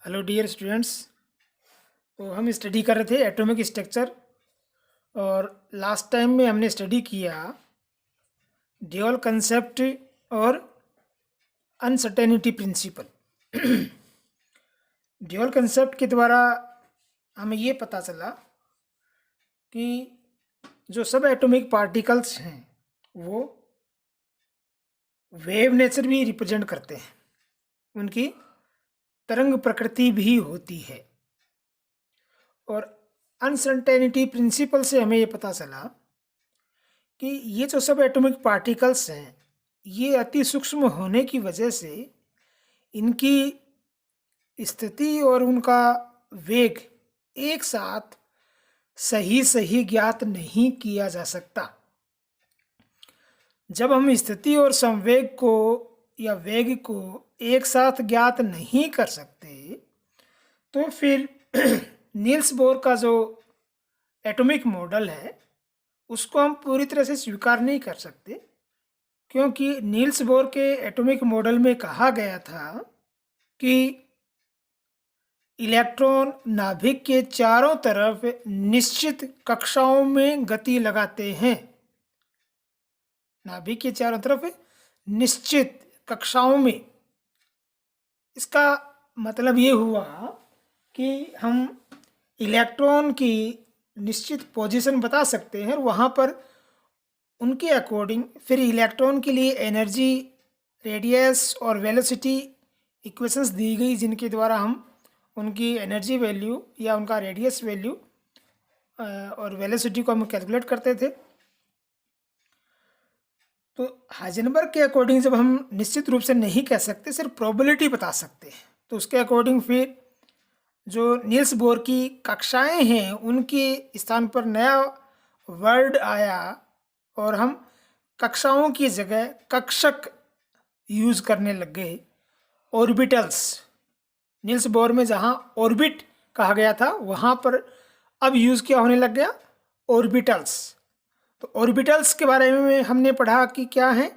Hello dear students. तो हम study कर रहे थे एटॉमिक स्ट्रक्चर और लास्ट टाइम में हमने स्टडी किया ड्यूअल कंसेप्ट और अनसर्टेनिटी प्रिंसिपल। ड्यूअल कंसेप्ट के द्वारा हमें ये पता चला कि जो सब एटॉमिक पार्टिकल्स हैं वो वेव नेचर भी रिप्रेजेंट करते हैं, उनकी तरंग प्रकृति भी होती है। और अनसर्टेनिटी प्रिंसिपल से हमें ये पता चला कि ये जो सब एटॉमिक पार्टिकल्स हैं ये अति सूक्ष्म होने की वजह से इनकी स्थिति और उनका वेग एक साथ सही सही ज्ञात नहीं किया जा सकता। जब हम स्थिति और संवेग को या वेग को एक साथ ज्ञात नहीं कर सकते तो फिर नील्स बोर का जो एटॉमिक मॉडल है उसको हम पूरी तरह से स्वीकार नहीं कर सकते, क्योंकि नील्स बोर के एटॉमिक मॉडल में कहा गया था कि इलेक्ट्रॉन नाभिक के चारों तरफ निश्चित कक्षाओं में गति लगाते हैं। नाभिक के चारों तरफ निश्चित कक्षाओं में, इसका मतलब ये हुआ कि हम इलेक्ट्रॉन की निश्चित पोजीशन बता सकते हैं और वहाँ पर उनके अकॉर्डिंग फिर इलेक्ट्रॉन के लिए एनर्जी, रेडियस और वेलोसिटी इक्वेशंस दी गई, जिनके द्वारा हम उनकी एनर्जी वैल्यू या उनका रेडियस वैल्यू और वेलोसिटी को हम कैलकुलेट करते थे। तो हाइजेनबर्ग के अकॉर्डिंग जब हम निश्चित रूप से नहीं कह सकते, सिर्फ प्रोबेबिलिटी बता सकते हैं, तो उसके अकॉर्डिंग फिर जो नील्स बोर की कक्षाएं हैं उनके स्थान पर नया वर्ड आया और हम कक्षाओं की जगह कक्षक यूज़ करने लग गए। ऑर्बिटल्स, नील्स बोर में जहाँ ऑर्बिट कहा गया था वहाँ पर अब यूज़ क्या होने लग गया, ऑर्बिटल्स। तो ऑर्बिटल्स के बारे में हमने पढ़ा कि क्या है,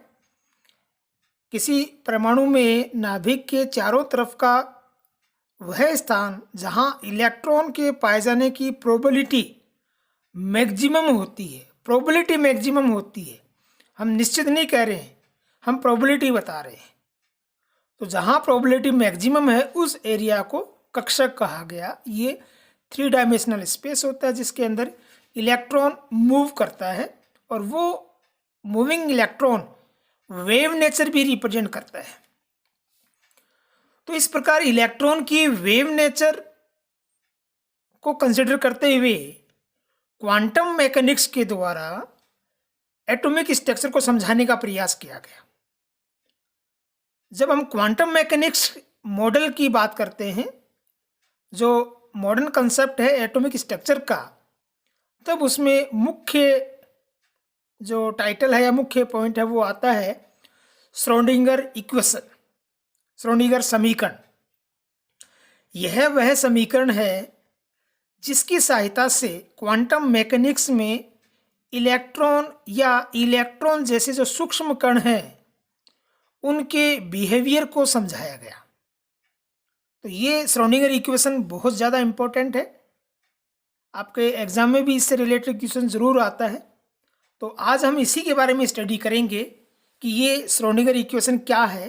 किसी परमाणु में नाभिक के चारों तरफ का वह स्थान जहाँ इलेक्ट्रॉन के पाए जाने की प्रोबेबिलिटी मैक्सिमम होती है, प्रोबेबिलिटी मैक्सिमम होती है। हम निश्चित नहीं कह रहे हैं, हम प्रोबेबिलिटी बता रहे हैं। तो जहाँ प्रोबेबिलिटी मैक्सिमम है उस एरिया को कक्षक कहा गया। ये 3 डायमेंशनल स्पेस होता है जिसके अंदर इलेक्ट्रॉन मूव करता है और वो मूविंग इलेक्ट्रॉन वेव नेचर भी रिप्रेजेंट करता है। तो इस प्रकार इलेक्ट्रॉन की वेव नेचर को कंसिडर करते हुए क्वांटम मैकेनिक्स के द्वारा एटॉमिक स्ट्रक्चर को समझाने का प्रयास किया गया। जब हम क्वांटम मैकेनिक्स मॉडल की बात करते हैं, जो मॉडर्न कंसेप्ट है एटॉमिक स्ट्रक्चर का, तब उसमें मुख्य जो टाइटल है या मुख्य पॉइंट है वो आता है श्रोडिंगर इक्वेशन, श्रोडिंगर समीकरण। यह वह समीकरण है जिसकी सहायता से क्वांटम मैकेनिक्स में इलेक्ट्रॉन या इलेक्ट्रॉन जैसे जो सूक्ष्म कण हैं उनके बिहेवियर को समझाया गया। तो ये श्रोडिंगर इक्वेशन बहुत ज़्यादा इम्पोर्टेंट है, आपके एग्जाम में भी इससे रिलेटेड क्वेश्चन ज़रूर आता है। तो आज हम इसी के बारे में स्टडी करेंगे कि ये श्रोडिंगर इक्वेशन क्या है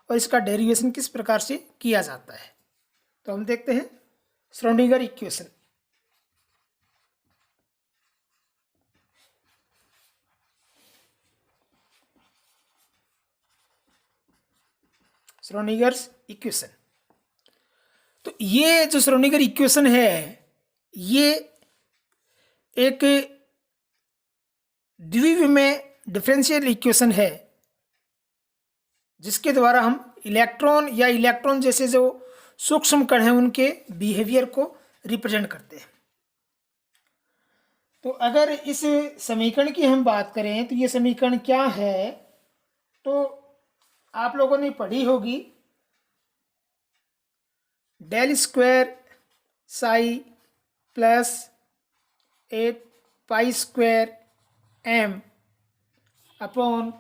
और इसका डेरिवेशन किस प्रकार से किया जाता है। तो हम देखते हैं श्रोडिंगर इक्वेशन। Schrödinger's equation. तो ये जो श्रोडिंगर इक्वेशन है ये एक द्विविमीय डिफरेंशियल इक्वेशन है जिसके द्वारा हम इलेक्ट्रॉन या इलेक्ट्रॉन जैसे जो सूक्ष्म कण हैं उनके बिहेवियर को रिप्रेजेंट करते हैं। तो अगर इस समीकरण की हम बात करें तो ये समीकरण क्या है, तो आप लोगों ने पढ़ी होगी del square psi plus 8 pi square M upon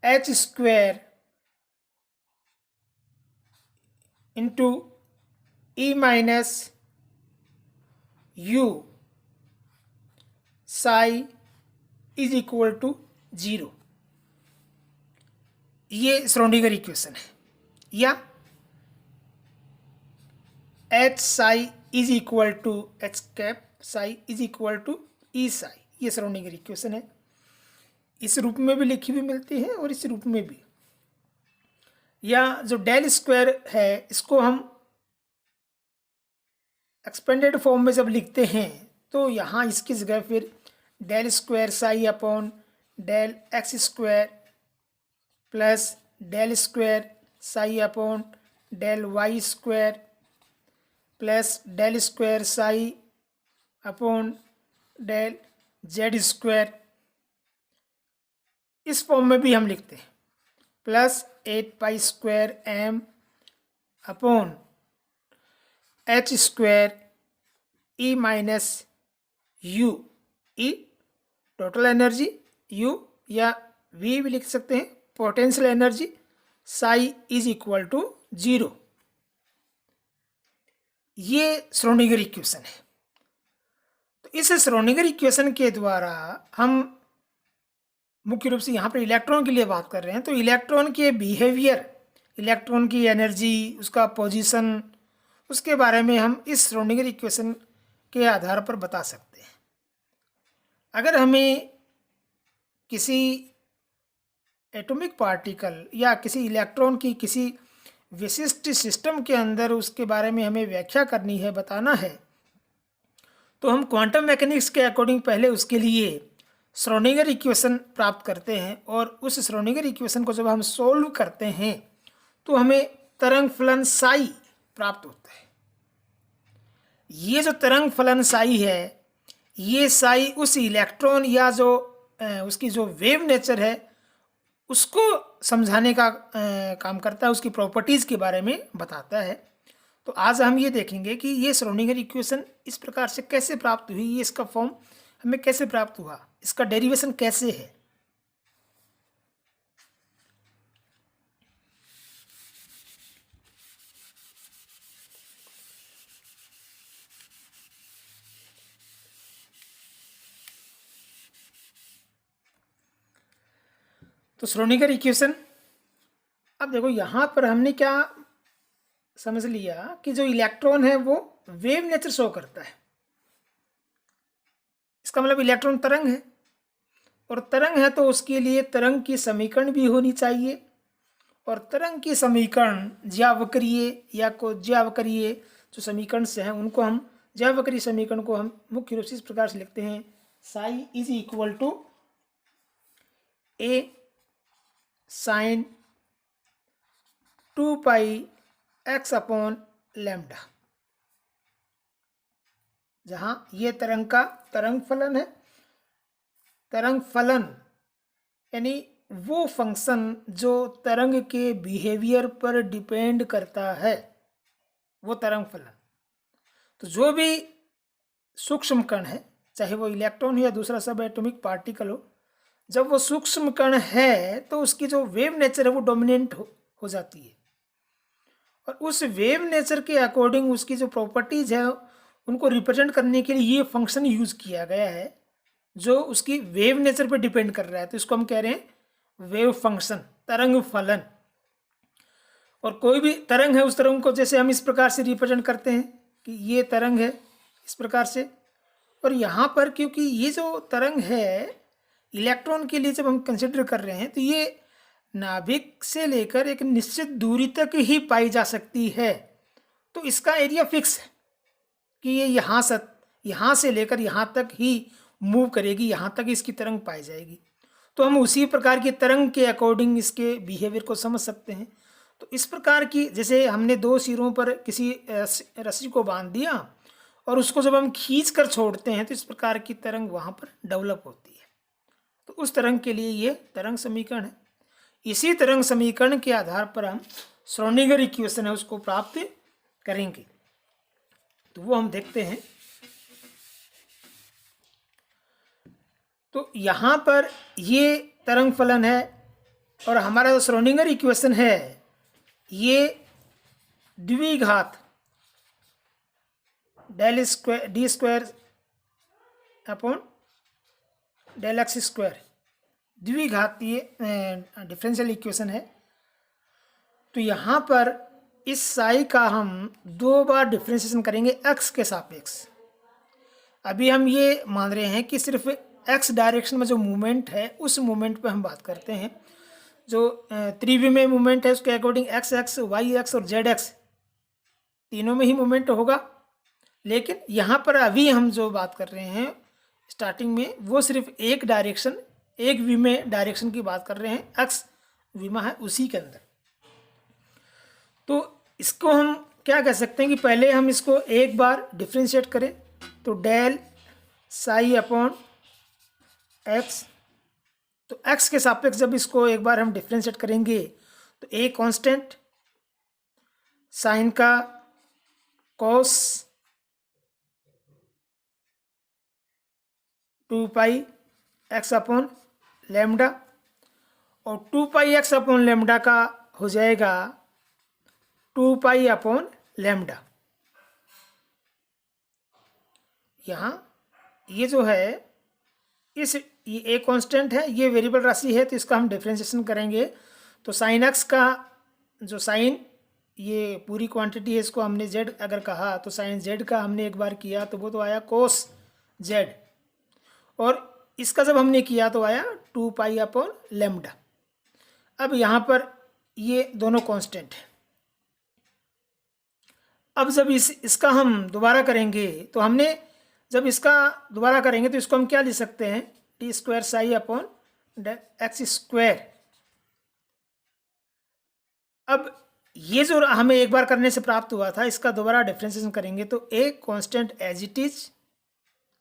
H square into E minus U psi is equal to 0, ये श्रोडिंगर इक्वेशन है। या H psi is equal to H cap psi is equal to E psi, ये Schrodinger equation है। इस रूप में भी लिखी हुई मिलती है और इस रूप में भी। या जो डेल स्क्वायर है इसको हम एक्सपेंडेड फॉर्म में जब लिखते हैं तो यहाँ इसकी जगह फिर del square psi upon del x square plus del square psi upon del y square plus del square psi upon del z square, इस फॉर्म में भी हम लिखते हैं। Plus 8 pi square M upon H square E minus U, E total energy U या V भी लिख सकते हैं, potential energy psi is equal to 0, ये श्रोडिंगर इक्वेशन है। तो इस श्रोडिंगर इक्वेशन के द्वारा हम मुख्य रूप से यहाँ पर इलेक्ट्रॉन के लिए बात कर रहे हैं, तो इलेक्ट्रॉन के बिहेवियर, इलेक्ट्रॉन की एनर्जी, उसका पोजीशन, उसके बारे में हम इस श्रोडिंगर इक्वेशन के आधार पर बता सकते हैं। अगर हमें किसी एटॉमिक पार्टिकल या किसी इलेक्ट्रॉन की किसी विशिष्ट सिस्टम के अंदर उसके बारे में हमें व्याख्या करनी है, बताना है, तो हम क्वांटम मैकेनिक्स के अकॉर्डिंग पहले उसके लिए श्रोडिंगर इक्वेशन प्राप्त करते हैं और उस श्रोडिंगर इक्वेशन को जब हम सोल्व करते हैं तो हमें तरंग फलन साई प्राप्त होता है। ये जो तरंग फलन साई है, ये साई उस इलेक्ट्रॉन या जो उसकी जो वेव नेचर है उसको समझाने का काम करता है, उसकी प्रॉपर्टीज़ के बारे में बताता है। तो आज हम ये देखेंगे कि ये श्रोडिंगर इक्वेशन इस प्रकार से कैसे प्राप्त हुई, ये इसका फॉर्म हमें कैसे प्राप्त हुआ, इसका डेरिवेशन कैसे है। तो श्रोडिंगर इक्वेशन, अब देखो यहाँ पर हमने क्या समझ लिया कि जो इलेक्ट्रॉन है वो वेव नेचर शो करता है। इसका मतलब इलेक्ट्रॉन तरंग है, और तरंग है तो उसके लिए तरंग की समीकरण भी होनी चाहिए, और तरंग की समीकरण ज्यावक्रीय या को ज्यावक्रीय जो समीकरण से हैं उनको हम ज्यावक्रीय समीकरण को हम मुख्य रूप से इस प्रकार से लिखते हैं, psi is equal to A sine 2 pi X upon lambda, जहाँ ये तरंग का तरंग फलन है। तरंग फलन यानी वो फंक्शन जो तरंग के बिहेवियर पर डिपेंड करता है, वो तरंग फलन। तो जो भी सूक्ष्म कण है, चाहे वो इलेक्ट्रॉन हो या दूसरा सब एटॉमिक पार्टिकल हो, जब वो सूक्ष्म कण है तो उसकी जो वेव नेचर है वो डोमिनेंट हो जाती है, और उस वेव नेचर के अकॉर्डिंग उसकी जो प्रॉपर्टीज़ है उनको रिप्रेजेंट करने के लिए ये फंक्शन यूज़ किया गया है जो उसकी वेव नेचर पर डिपेंड कर रहा है। तो इसको हम कह रहे हैं वेव फंक्शन, तरंग फलन। और कोई भी तरंग है, उस तरंग को जैसे हम इस प्रकार से रिप्रेजेंट करते हैं कि ये तरंग है इस प्रकार से, और यहाँ पर क्योंकि ये जो तरंग है इलेक्ट्रॉन के लिए जब हम कंसिडर कर रहे हैं तो ये नाभिक से लेकर एक निश्चित दूरी तक ही पाई जा सकती है। तो इसका एरिया फिक्स है कि ये यहाँ से लेकर यहाँ तक ही मूव करेगी, यहाँ तक इसकी तरंग पाई जाएगी। तो हम उसी प्रकार की तरंग के अकॉर्डिंग इसके बिहेवियर को समझ सकते हैं। तो इस प्रकार की, जैसे हमने दो सिरों पर किसी रस्सी को बांध दिया और उसको जब हम खींच कर छोड़ते हैं तो इस प्रकार की तरंग वहाँ पर डेवलप होती है। तो उस तरंग के लिए ये तरंग समीकरण है। इसी तरंग समीकरण के आधार पर हम श्रोडिंगर इक्वेशन है उसको प्राप्त करेंगे। तो वो हम देखते हैं। तो यहाँ पर ये तरंग फलन है और हमारा जो श्रोडिंगर इक्वेशन है ये द्विघात del square D square upon del x square द्विघातीय डिफरेंशियल इक्वेशन है। तो यहाँ पर इस साई का हम 2 बार डिफ्रेंशिएशन करेंगे एक्स के सापेक्ष। अभी हम ये मान रहे हैं कि सिर्फ एक्स डायरेक्शन में जो मूवमेंट है उस मूवमेंट पे हम बात करते हैं। जो त्रिविमीय मूवमेंट है उसके according X axis, Y axis और जेड एक्स तीनों में ही मूवमेंट होगा। लेकिन यहाँ पर अभी हम जो बात कर रहे हैं स्टार्टिंग में वो सिर्फ एक डायरेक्शन, एक विमीय डायरेक्शन की बात कर रहे हैं, एक्स विमा है उसी के अंदर। तो इसको हम क्या कह सकते हैं कि पहले हम इसको एक बार डिफ्रेंशिएट करें तो डेल साई अपॉन एक्स। तो एक्स के सापेक्ष जब इसको एक बार हम डिफ्रेंशिएट करेंगे तो ए कांस्टेंट साइन का cos 2 pi X upon lambda और 2 पाई एक्स अपॉन लेमडा का हो जाएगा 2 पाई अपॉन लेमडा। यहाँ ये जो है ये एक कांस्टेंट है, ये वेरिएबल राशि है, तो इसका हम डिफरेंशिएशन करेंगे तो साइन एक्स का जो साइन ये पूरी क्वांटिटी है, इसको हमने जेड अगर कहा तो साइन जेड का हमने एक बार किया तो वो तो आया कोस जेड, और इसका जब हमने किया तो आया 2 पाई अपॉन लेमडा। अब यहाँ पर ये दोनों कांस्टेंट है। अब जब इसका हम दोबारा करेंगे तो हमने जब इसका दोबारा करेंगे तो इसको हम क्या लिख सकते हैं, T square psi upon x square. अब ये जो हमें एक बार करने से प्राप्त हुआ था इसका दोबारा डिफरेंशिएशन करेंगे तो A constant as it is,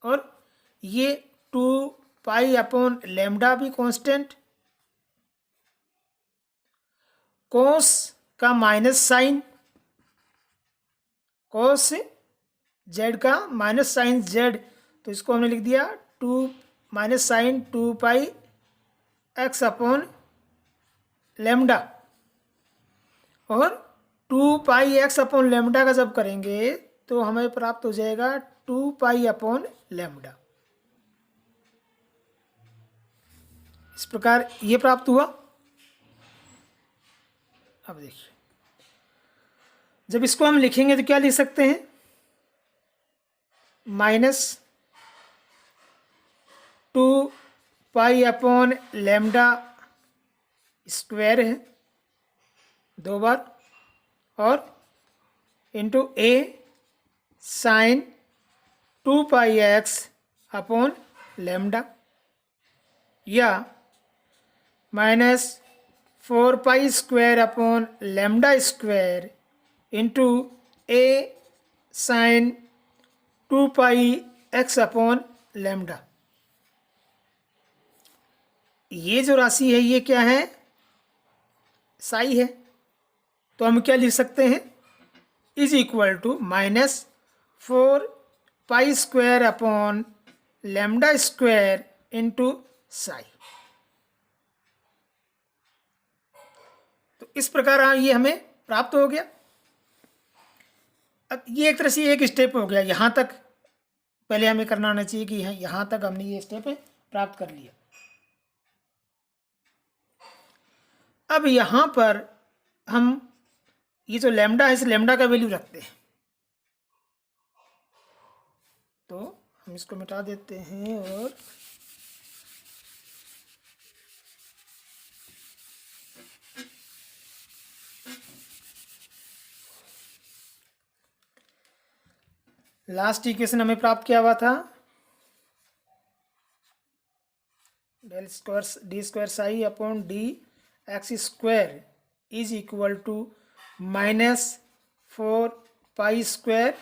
और ये 2 पाई अपॉन लेमडा भी कांस्टेंट, कोस का माइनस साइन, कोस जेड का माइनस साइन जेड, तो इसको हमने लिख दिया 2 minus sine 2 pi X upon lambda, और 2 पाई एक्स अपॉन लेमडा का जब करेंगे तो हमें प्राप्त हो जाएगा 2 पाई अपॉन लेमडा। इस प्रकार ये प्राप्त हुआ। अब देखिए जब इसको हम लिखेंगे तो क्या लिख सकते हैं, minus 2 pi upon lambda square है 2 बार, और into A sine 2 pi X upon lambda, या minus 4 pi square upon lambda square into A sine 2 pi X upon lambda. ये जो राशि है ये क्या है, साई है, तो हम क्या लिख सकते हैं, is equal to minus 4 pi square upon lambda square into psi. तो इस प्रकार ये हमें प्राप्त हो गया। अब ये एक तरह से एक स्टेप हो गया, यहाँ तक पहले हमें करना आना चाहिए कि यहाँ तक हमने ये स्टेप प्राप्त कर लिया। अब यहाँ पर हम ये जो लेमडा है इस लेमडा का वैल्यू रखते हैं, तो हम इसको मिटा देते हैं और लास्ट इक्वेशन हमें प्राप्त किया हुआ था del square D square psi upon D X square is equal to minus 4 pi square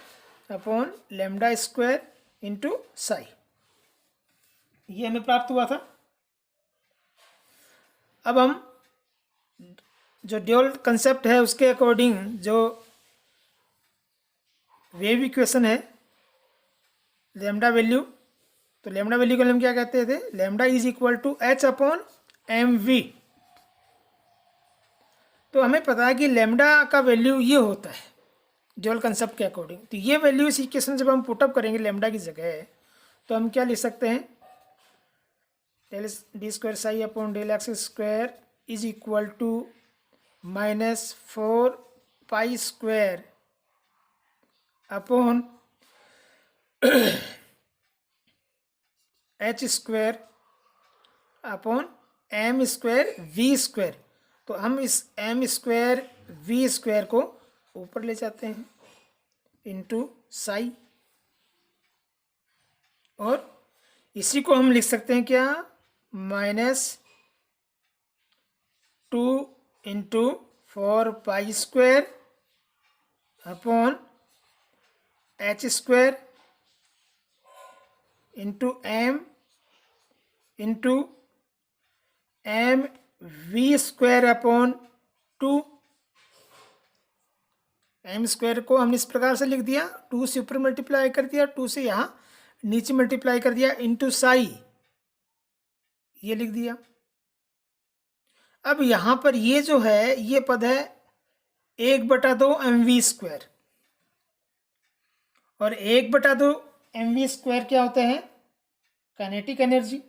upon lambda square into psi, ये हमें प्राप्त हुआ था। अब हम जो ड्यूअल कंसेप्ट है उसके अकॉर्डिंग जो वेव इक्वेशन है लेमडा वैल्यू, तो लेमडा वैल्यू को हम क्या कहते थे, lambda is equal to H upon M V. तो हमें पता है कि लेमडा का वैल्यू ये होता है, ड्यूअल कंसेप्ट के अकॉर्डिंग। तो ये वैल्यू इस इक्वेशन जब हम पुटअप करेंगे लैम्डा की जगह, तो हम क्या लिख सकते हैं, del D square psi upon del x square is equal to -4 pi square upon H square upon M square V square. तो हम इस एम स्क्वायर वी स्क्वायर को ऊपर ले जाते हैं इंटू साई, और इसी को हम लिख सकते हैं क्या, -2 into 4 pi square upon H square into M V square upon 2। M square को हमने इस प्रकार से लिख दिया, 2 से ऊपर मल्टीप्लाई कर दिया, 2 से यहाँ नीचे मल्टीप्लाई कर दिया, इंटू साई ये लिख दिया। अब यहाँ पर ये जो है ये पद है 1/2 mv स्क्वायर, और 1/2 mv स्क्वायर क्या होता है, काइनेटिक एनर्जी,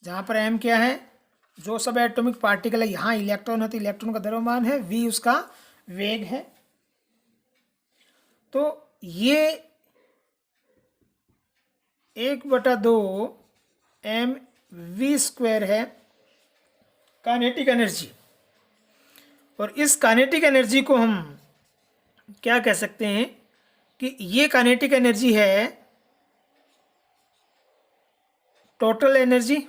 जहाँ पर m क्या है, जो सब एटॉमिक पार्टिकल है, यहाँ इलेक्ट्रॉन है तो इलेक्ट्रॉन का द्रव्यमान है, v उसका वेग है। तो ये 1/2 mv स्क्वायर है काइनेटिक एनर्जी, और इस काइनेटिक एनर्जी को हम क्या कह सकते हैं कि ये काइनेटिक एनर्जी है total energy,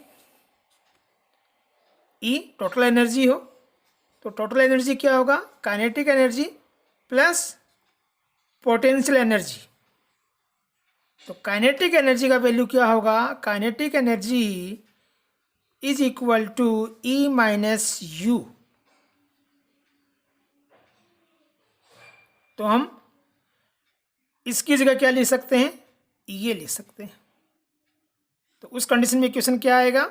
E total energy हो तो टोटल एनर्जी क्या होगा, kinetic energy plus potential energy. तो काइनेटिक एनर्जी का वैल्यू क्या होगा, kinetic energy is equal to E minus U. तो हम इसकी जगह क्या लिख सकते हैं, ये लिख सकते हैं। तो उस कंडीशन में इक्वेशन क्या आएगा,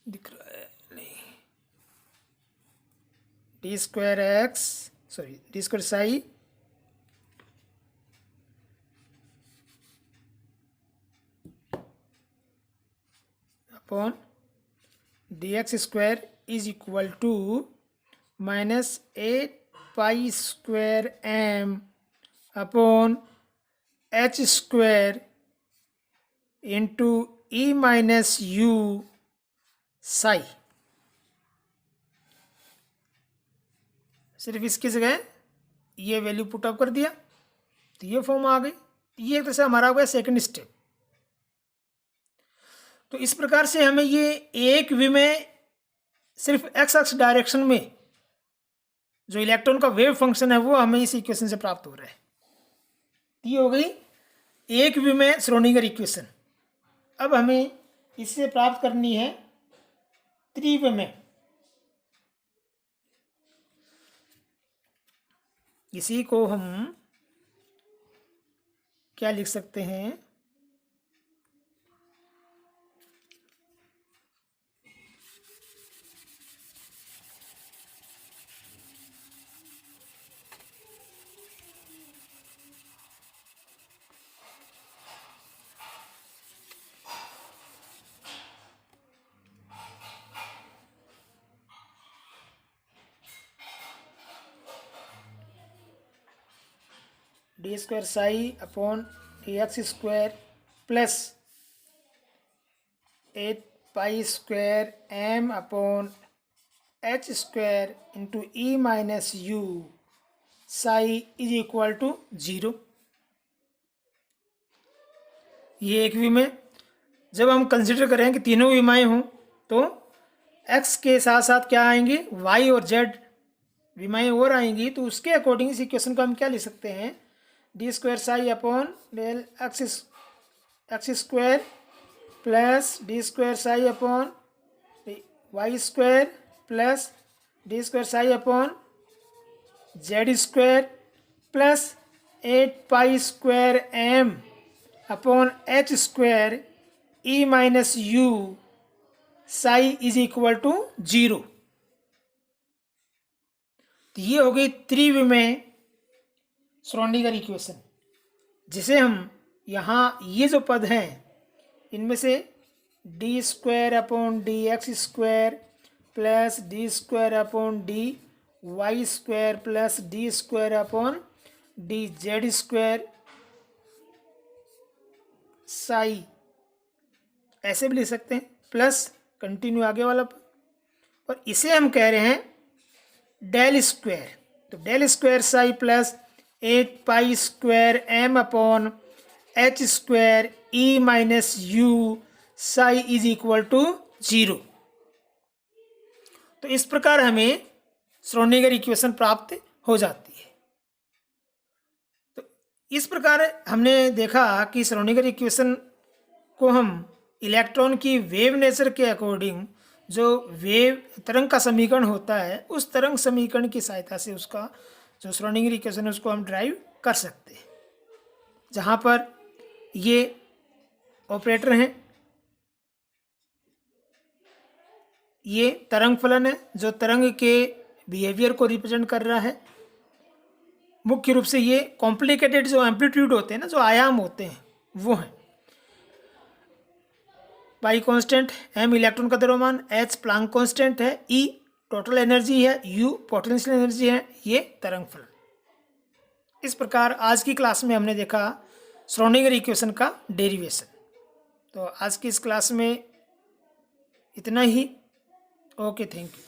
दिख रहा है नहीं, D square X sorry D square psi upon D X square is equal to -8 pi square M upon H square into E minus U psi. सिर्फ इसकी जगह ये वैल्यू पुट अप कर दिया तो ये फॉर्म आ गई। ये एक तरह से हमारा हो गया सेकंड स्टेप। तो इस प्रकार से हमें ये एक विमेय सिर्फ एक्स एक्स डायरेक्शन में जो इलेक्ट्रॉन का वेव फंक्शन है वो हमें इस इक्वेशन से प्राप्त हो रहा है। ये हो गई एक विमेय श्रोडिंगर इक्वेशन। अब हमें इससे प्राप्त करनी है त्रिविमेय। इसी को हम क्या लिख सकते हैं, D square psi upon D X square plus 8 pi square M upon H square into E minus U psi is equal to 0। ये एक विमेय। जब हम कंसिडर करें कि तीनों विमाएँ हों तो x के साथ साथ क्या आएंगे, y और z विमाएँ और आएंगी। तो उसके अकॉर्डिंग इस इक्वेशन को हम क्या लिख सकते हैं, D square psi upon del x square plus D square psi upon Y square plus D square psi upon Z square plus 8 pi square M upon H square E minus U psi is equal to 0। तो ये हो गई त्रिविमीय Schrodinger equation, जिसे हम यहाँ ये जो पद हैं इनमें से D square upon D X square plus D square upon D Y square plus D square upon D Z square psi ऐसे भी लिख सकते हैं, प्लस कंटिन्यू आगे वाला पद, और इसे हम कह रहे हैं डेल स्क्वायर। तो del square psi plus 8 pi square M upon H square E minus U psi is equal to 0। तो इस प्रकार हमें श्रोडिंगर इक्वेशन प्राप्त हो जाती है। तो इस प्रकार हमने देखा कि श्रोडिंगर इक्वेशन को हम इलेक्ट्रॉन की वेव नेचर के अकॉर्डिंग जो वेव तरंग का समीकरण होता है उस तरंग समीकरण की सहायता से उसका जो श्रोडिंगर इक्वेशन है उसको हम ड्राइव कर सकते हैं, जहाँ पर ये ऑपरेटर हैं, ये तरंग फलन है जो तरंग के बिहेवियर को रिप्रेजेंट कर रहा है। मुख्य रूप से ये कॉम्प्लिकेटेड जो एम्पलीट्यूड होते हैं ना, जो आयाम होते हैं वो हैं पाई कांस्टेंट, एम इलेक्ट्रॉन का द्रव्यमान, एच प्लांक कांस्टेंट है, ई टोटल एनर्जी है, यू पोटेंशियल एनर्जी है, ये तरंग फलन। इस प्रकार आज की क्लास में हमने देखा श्रोडिंगर इक्वेशन का डेरिवेशन। तो आज की इस क्लास में इतना ही। Okay, thank you.